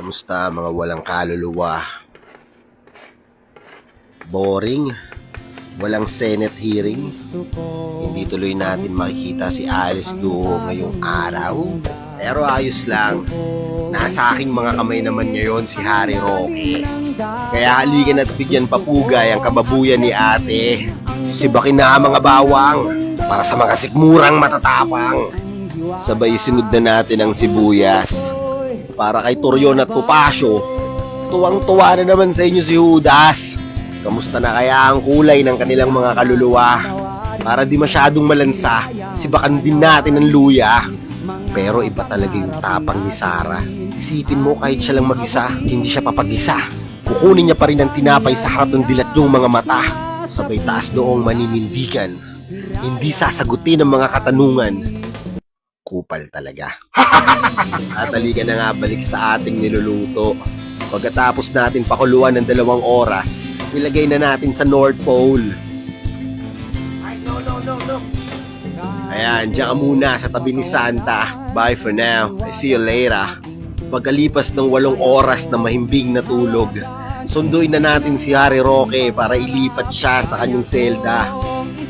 Kamusta mga walang kaluluwa? Boring? Walang Senate hearing? Hindi tuloy natin makikita si Alice Guo ngayong araw? Pero ayos lang. Nasa aking mga kamay naman ngayon si Harry Roque. Kaya halikan at bigyan papugay ang kababuyan ni ate. Sibakin na mga bawang para sa mga sikmurang matatapang. Sabay sinod na natin ang sibuyas. Para kay Torion at Tupasio, tuwang-tuwa na naman sa inyo si Judas. Kamusta na kaya ang kulay ng kanilang mga kaluluwa? Para di masyadong malansa, sibakan din natin ang luya. Pero iba talaga yung tapang ni Sarah. Isipin mo kahit siya lang mag-isa, hindi siya papag-isa. Kukunin niya pa rin ang tinapay sa harap ng dilat yung mga mata. Sabay taas noong maninindigan. Hindi sasagutin ang mga katanungan. Kupal talaga. At halika na nga balik sa ating niluluto. Pagkatapos natin pakuluan ng 2 oras, ilagay na natin sa North Pole. Ay, no. Ayan, dyan ka muna sa tabi ni Santa. Bye for now. I see you later. Pagkalipas ng 8 oras na mahimbing na tulog, sunduin na natin si Harry Roque para ilipat siya sa kanyang selda.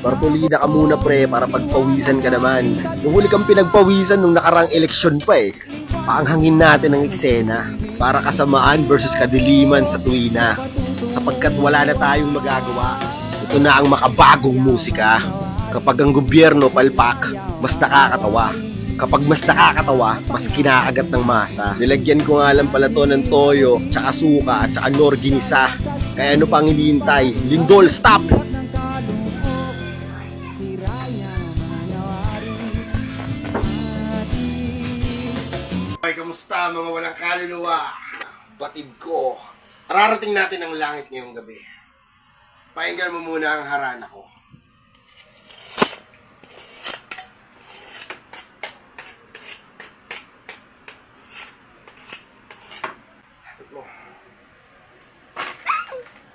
Bartolina ka muna pre para pagpawisan ka naman. Nung huli kang pinagpawisan nung nakarang eleksyon pa eh. Paanghangin natin ang eksena para kasamaan versus kadiliman sa tuwina. Sapagkat wala na tayong magagawa. Ito na ang makabagong musika. Kapag ang gobyerno palpak, mas nakakatawa. Kapag mas nakakatawa, mas kinakagat ng masa. Nilagyan ko nga lang pala to ng toyo, tsaka suka, at tsaka nor ginisa. Kaya ano pang hinihintay? Lindol, stop! Ay, kamusta mga walang kaluluwa? Batid ko. Ararating natin ang langit ngayong gabi. Pakinggan mo muna ang harana ko.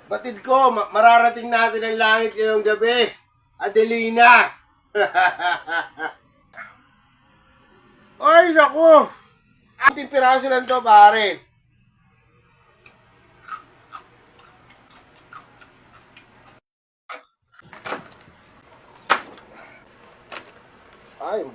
Batid ko, mararating natin ang langit ngayong gabi. Adelina! Ay, naku! Ating piraso lang to, pare. Ay,